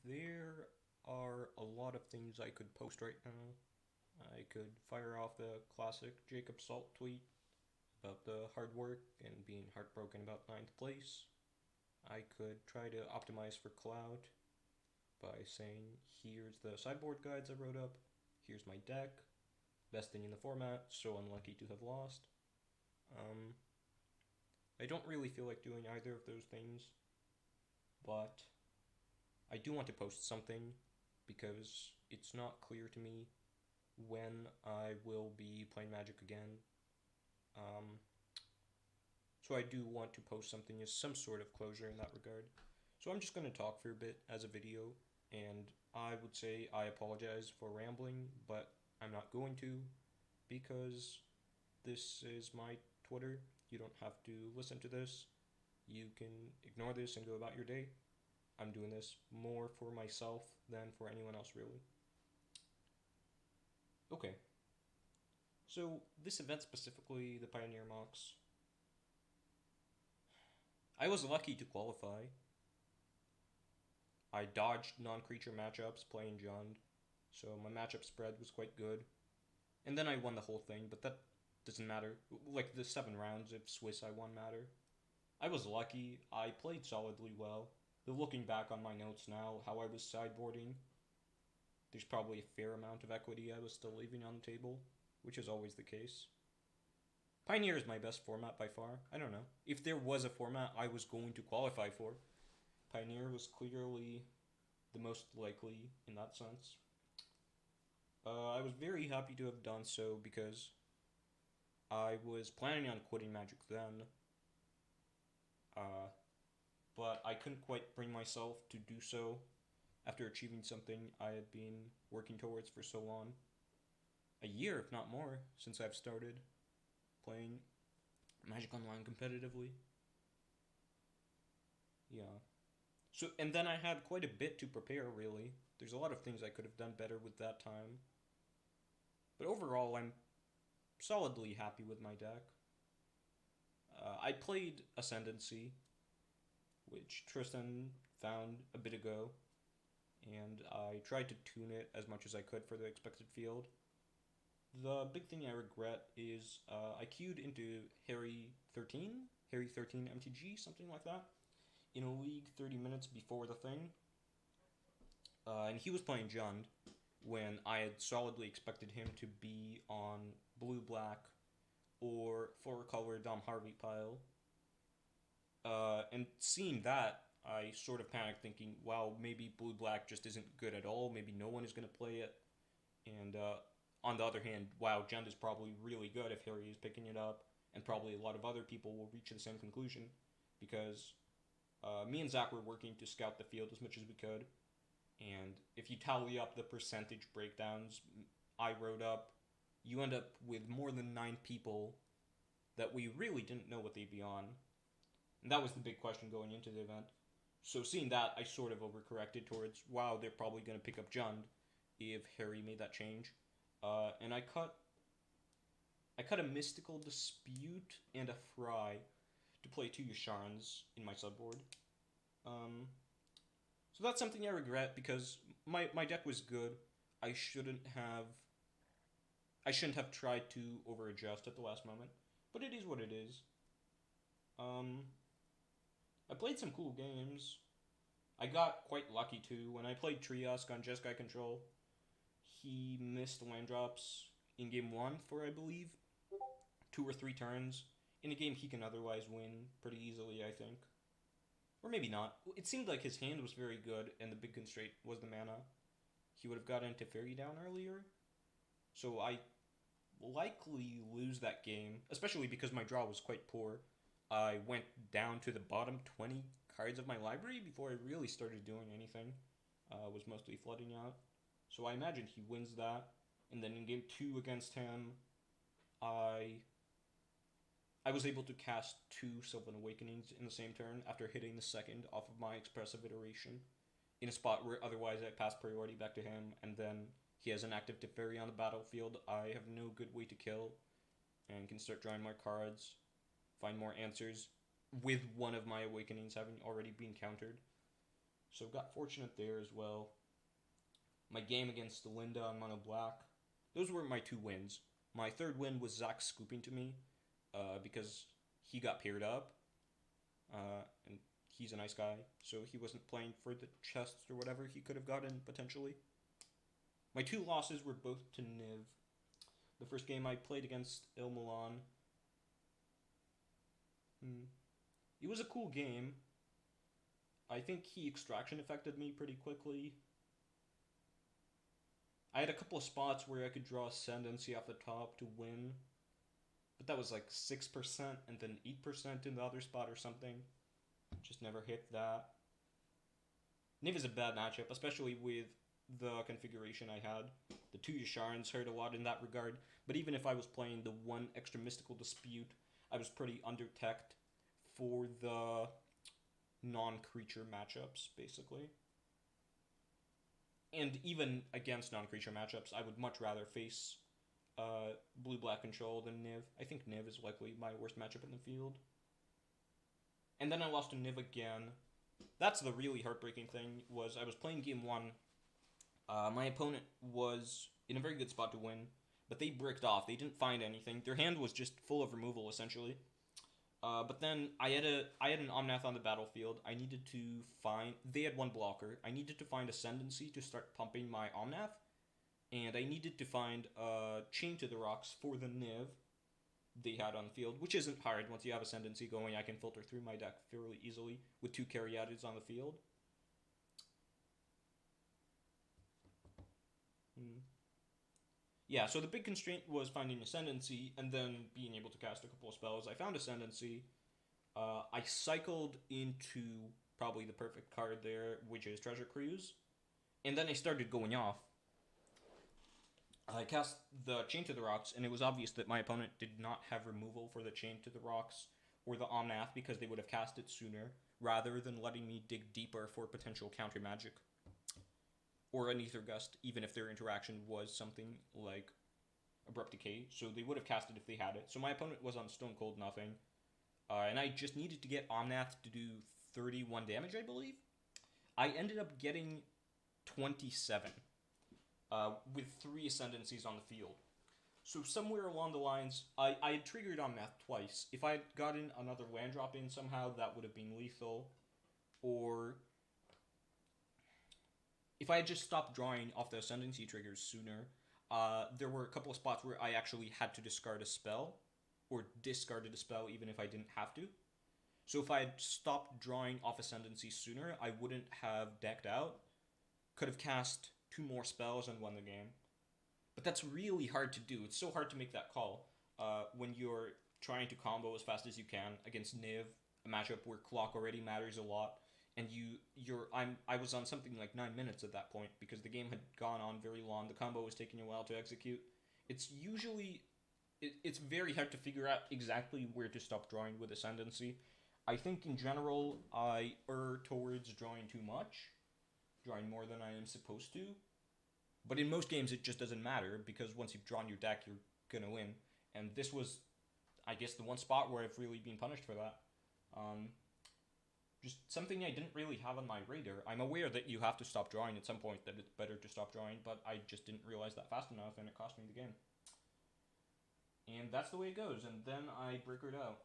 There are a lot of things I could post right now. I could fire off the classic Jacob Salt tweet about the hard work and being heartbroken about ninth place. I could try to optimize for Cloud by saying, here's the sideboard guides I wrote up, here's my deck, best thing in the format, so unlucky to have lost. Um, I don't really feel like doing either of those things, but I do want to post something because it's not clear to me when I will be playing Magic again. Um, so I do want to post something as some sort of closure in that regard. So I'm just going to talk for a bit as a video, and I would say I apologize for rambling, but I'm not going to because this is my Twitter. You don't have to listen to this. You can ignore this and go about your day. I'm doing this more for myself than for anyone else, really. Okay, so this event specifically, the Pioneer MOCS, I was lucky to qualify. I dodged non-creature matchups playing Jund, so my matchup spread was quite good. And then I won the whole thing, but that doesn't matter. Like the 7 rounds of Swiss I won matter. I was lucky. I played solidly well. But looking back on my notes now, how I was sideboarding, there's probably a fair amount of equity I was still leaving on the table, which is always the case. Pioneer is my best format by far. I don't know. If there was a format I was going to qualify for, Pioneer was clearly the most likely in that sense. I was very happy to have done so because I was planning on quitting Magic then, uh, but I couldn't quite bring myself to do so after achieving something I had been working towards for so long. A year, if not more, since I've started playing Magic Online competitively. Yeah. So, and then I had quite a bit to prepare, really. There's a lot of things I could have done better with that time. But overall, I'm solidly happy with my deck. I played Ascendancy, which Tristan found a bit ago, and I tried to tune it as much as I could for the expected field. The big thing I regret is I queued into Harry 13 MTG, something like that, in a league 30 minutes before the thing. And he was playing Jund when I had solidly expected him to be on blue black or four color Dom Harvey pile. And seeing that, I sort of panicked, thinking, wow, maybe blue black just isn't good at all. Maybe no one is going to play it. And on the other hand, wow, Jund is probably really good if Harry is picking it up. And probably a lot of other people will reach the same conclusion because me and Zach were working to scout the field as much as we could. And if you tally up the percentage breakdowns I wrote up, you end up with more than 9 people that we really didn't know what they'd be on. And that was the big question going into the event. So seeing that, I sort of overcorrected towards, wow, they're probably going to pick up Jund if Harry made that change. And I cut a Mystical Dispute and a Fry to play 2 Yasharns in my sideboard. So that's something I regret because my deck was good. I shouldn't have I shouldn't have tried to over adjust at the last moment, but it is what it is. Um, I played some cool games. I got quite lucky too. When I played Triosk on Jeskai Control, he missed land drops in game 1 for, I believe, 2 or 3 turns. In a game he can otherwise win pretty easily, I think. Or maybe not. It seemed like his hand was very good, and the big constraint was the mana. He would have gotten into Fairy Down earlier. So I likely lose that game, especially because my draw was quite poor. I went down to the bottom 20 cards of my library before I really started doing anything. Was mostly flooding out. So I imagine he wins that. And then in game 2 against him, I I was able to cast 2 Sylvan Awakenings in the same turn after hitting the second off of my Expressive Iteration in a spot where otherwise I pass priority back to him, and then he has an active Teferi on the battlefield. I have no good way to kill and can start drawing more cards, find more answers with one of my Awakenings having already been countered. So got fortunate there as well. My game against Linda on Mono Black, those were my 2 wins. My third win was Zach scooping to me because he got paired up, and he's a nice guy, so he wasn't playing for the chests or whatever he could have gotten potentially. My 2 losses were both to Niv. The first game I played against Il Milan. It was a cool game. I think he extraction affected me pretty quickly. I had a couple of spots where I could draw Ascendancy off the top to win, but that was like 6% and then 8% in the other spot or something. Just never hit that. Niv is a bad matchup, especially with the configuration I had. The 2 Yasharans hurt a lot in that regard, but even if I was playing the 1 extra Mystical Dispute, I was pretty under-teched for the non-creature matchups, basically. And even against non-creature matchups, I would much rather face blue-black control than Niv. I think Niv is likely my worst matchup in the field. And then I lost to Niv again. That's the really heartbreaking thing, was I was playing game 1. My opponent was in a very good spot to win, but they bricked off. They didn't find anything. Their hand was just full of removal, essentially. But then I had an Omnath on the battlefield. I needed to find... They had 1 blocker. I needed to find Ascendancy to start pumping my Omnath. And I needed to find Chain to the Rocks for the Niv they had on the field, which isn't hard. Once you have Ascendancy going, I can filter through my deck fairly easily with 2 Caryatids on the field. Yeah, so the big constraint was finding Ascendancy and then being able to cast a couple of spells. I found Ascendancy. I cycled into probably the perfect card there, which is Treasure Cruise. And then I started going off. I cast the Chain to the Rocks, and it was obvious that my opponent did not have removal for the Chain to the Rocks or the Omnath because they would have cast it sooner, rather than letting me dig deeper for potential counter magic. Or an Ether Gust, even if their interaction was something like Abrupt Decay. So they would have cast it if they had it. So my opponent was on Stone Cold Nothing. And I just needed to get Omnath to do 31 damage, I believe. I ended up getting 27 with 3 Ascendancies on the field. So somewhere along the lines, I had triggered Omnath twice. If I had gotten another land drop in somehow, that would have been lethal. Or if I had just stopped drawing off the Ascendancy triggers sooner, there were a couple of spots where I actually had to discard a spell, or discarded a spell even if I didn't have to. So if I had stopped drawing off Ascendancy sooner, I wouldn't have decked out. Could have cast 2 more spells and won the game. But that's really hard to do. It's so hard to make that call when you're trying to combo as fast as you can against Niv, a matchup where clock already matters a lot. And I was on something like 9 minutes at that point because the game had gone on very long. The combo was taking a while to execute. It's very hard to figure out exactly where to stop drawing with Ascendancy. I think in general I err towards drawing too much, drawing more than I am supposed to. But in most games it just doesn't matter because once you've drawn your deck, you're gonna win. And this was, I guess, the one spot where I've really been punished for that. Just something I didn't really have on my radar. I'm aware that you have to stop drawing at some point, that it's better to stop drawing, but I just didn't realize that fast enough, and it cost me the game. And that's the way it goes, and then I breakered out,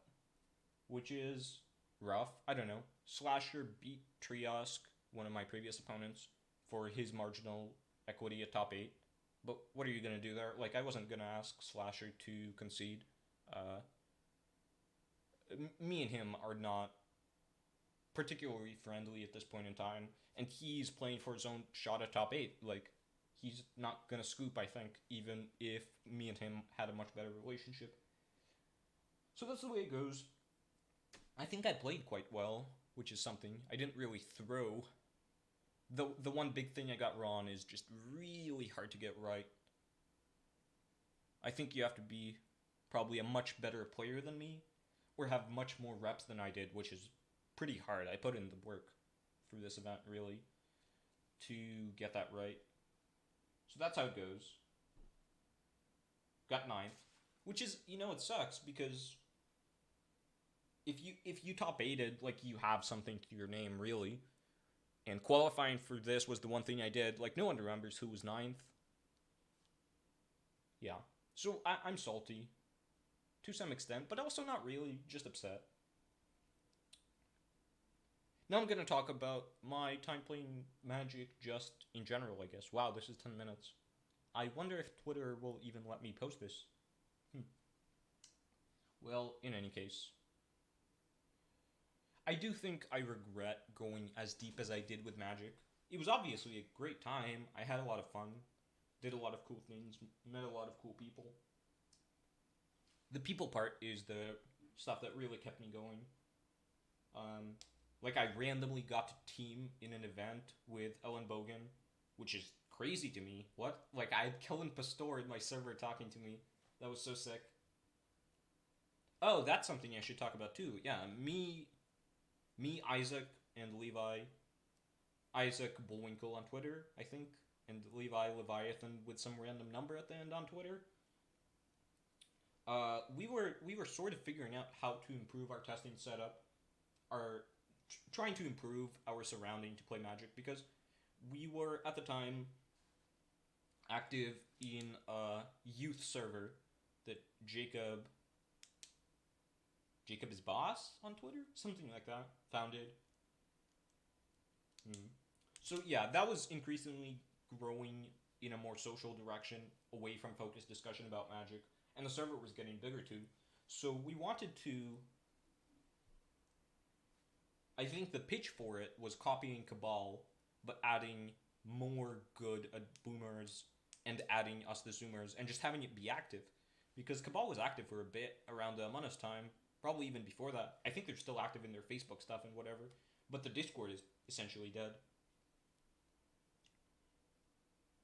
which is rough. I don't know. Slasher beat Triosk, one of my previous opponents, for his marginal equity at top 8. But what are you going to do there? Like, I wasn't going to ask Slasher to concede. Me and him are not particularly friendly at this point in time, and he's playing for his own shot at top 8. Like, he's not gonna scoop, I think, even if me and him had a much better relationship. So that's the way it goes. I think I played quite well, which is something. I didn't really throw. The one big thing I got wrong is just really hard to get right. I think you have to be probably a much better player than me, or have much more reps than I did, which is pretty hard. I put in the work for this event, really, to get that right. So that's how it goes. Got 9th, which is, it sucks, because if you top 8'd, like, you have something to your name, really. And qualifying for this was the one thing I did. Like, no one remembers who was ninth. Yeah. So I'm salty to some extent, but also not really, just upset. Now I'm going to talk about my time playing Magic just in general, I guess. Wow, this is 10 minutes. I wonder if Twitter will even let me post this. Well, in any case, I do think I regret going as deep as I did with Magic. It was obviously a great time. I had a lot of fun, did a lot of cool things, met a lot of cool people. The people part is the stuff that really kept me going. Um, like I randomly got to team in an event with Ellen Bogan, which is crazy to me. What? Like I had Kellen Pastor in my server talking to me. That was so sick. Oh, that's something I should talk about too. Yeah, Isaac, and Levi. Isaac Bullwinkle on Twitter, I think, and Levi Leviathan with some random number at the end on Twitter. We were sort of figuring out how to improve our testing setup, our trying to improve our surrounding to play Magic because we were at the time active in a youth server that Jacob is boss on Twitter, something like that, founded. Mm. So yeah, that was increasingly growing in a more social direction, away from focused discussion about Magic, and the server was getting bigger too. So we wanted to. I think the pitch for it was copying Cabal, but adding more good boomers and adding us the Zoomers and just having it be active. Because Cabal was active for a bit around the Among Us time, probably even before that. I think they're still active in their Facebook stuff and whatever, but the Discord is essentially dead.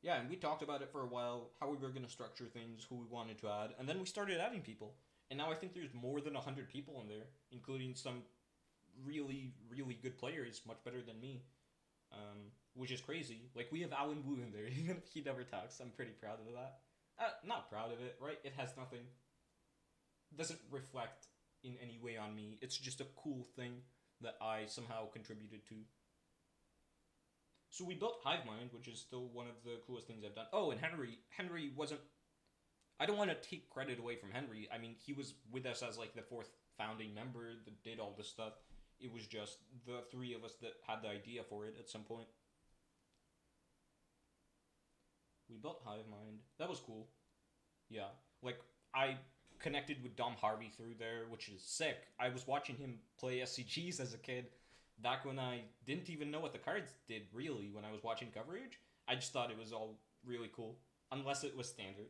Yeah, and we talked about it for a while, how we were going to structure things, who we wanted to add, and then we started adding people. And now I think there's more than 100 people in there, including some really, really good players, much better than me, which is crazy. Like, we have Alan Wu in there, even if he never talks. I'm pretty proud of that. Not proud of it, right? It has nothing, doesn't reflect in any way on me. It's just a cool thing that I somehow contributed to. So we built Hivemind, which is still one of the coolest things I've done. Oh, and Henry wasn't. I don't want to take credit away from Henry. I mean, he was with us as like the fourth founding member that did all this stuff. It was just the three of us that had the idea for it at some point. We built Hivemind. That was cool. Yeah. Like, I connected with Dom Harvey through there, which is sick. I was watching him play SCGs as a kid back when I didn't even know what the cards did, really, when I was watching coverage. I just thought it was all really cool, unless it was standard.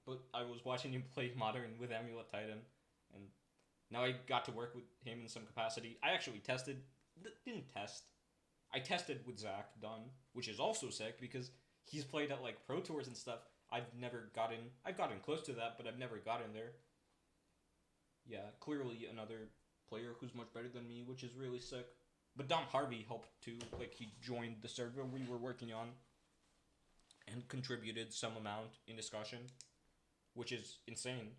But I was watching him play Modern with Amulet Titan, and now I got to work with him in some capacity. I actually didn't test. I tested with Zach Dunn, which is also sick because he's played at like Pro Tours and stuff. I've gotten close to that, but I've never gotten there. Yeah, clearly another player who's much better than me, which is really sick. But Dom Harvey helped too. Like, he joined the server we were working on and contributed some amount in discussion, which is insane.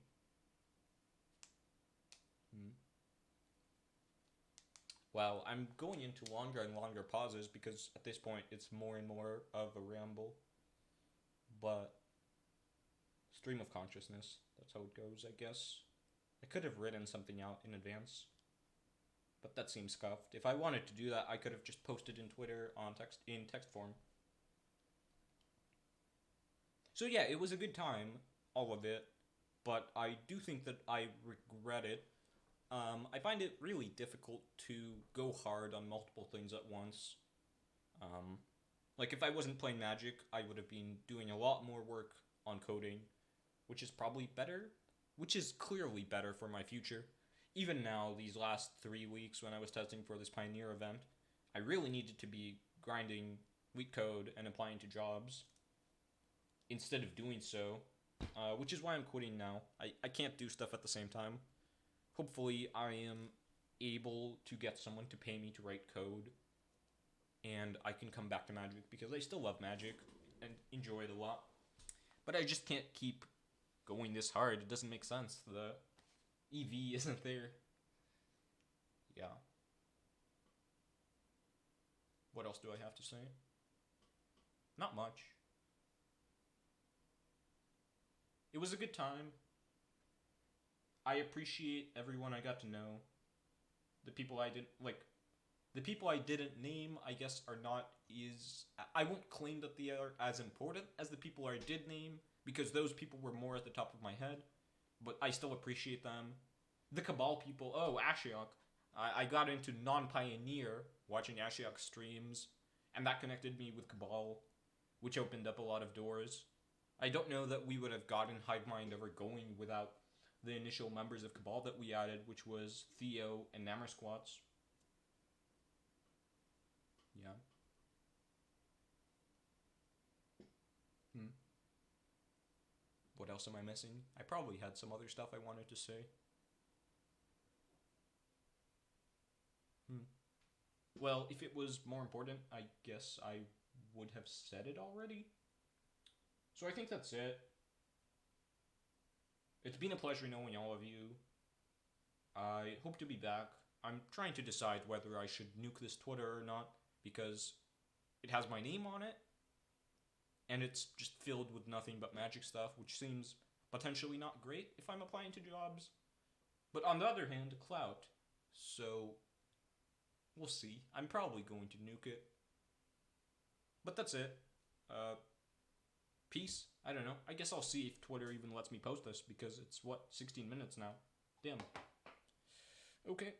Wow, I'm going into longer and longer pauses because at this point it's more and more of a ramble. But stream of consciousness, that's how it goes, I guess. I could have written something out in advance, but that seems scuffed. If I wanted to do that, I could have just posted in Twitter on text form. So yeah, it was a good time, all of it, but I do think that I regret it. I find it really difficult to go hard on multiple things at once. Um, like, if I wasn't playing Magic, I would have been doing a lot more work on coding, which is probably better, which is clearly better for my future. Even now, these last 3 weeks when I was testing for this Pioneer event, I really needed to be grinding weak code and applying to jobs instead of doing so, which is why I'm quitting now. I can't do stuff at the same time. Hopefully, I am able to get someone to pay me to write code, and I can come back to Magic because I still love Magic and enjoy it a lot. But I just can't keep going this hard. It doesn't make sense. The EV isn't there. Yeah. What else do I have to say? Not much. It was a good time. I appreciate everyone I got to know. The people I didn't like. The people I didn't name, I guess, are not as. I won't claim that they are as important as the people I did name, because those people were more at the top of my head. But I still appreciate them. The Cabal people. Oh, Ashiok. I got into Non-Pioneer watching Ashiok streams, and that connected me with Cabal, which opened up a lot of doors. I don't know that we would have gotten Hive Mind ever going without the initial members of Cabal that we added, which was Theo and Namersquats. Yeah. What else am I missing? I probably had some other stuff I wanted to say. Well, if it was more important, I guess I would have said it already. So I think that's it. It's been a pleasure knowing all of you. I hope to be back. I'm trying to decide whether I should nuke this Twitter or not, because it has my name on it, and it's just filled with nothing but magic stuff, which seems potentially not great if I'm applying to jobs. But on the other hand, clout. So we'll see. I'm probably going to nuke it. But that's it. Peace. I don't know. I guess I'll see if Twitter even lets me post this, because it's, 16 minutes now? Damn. Okay.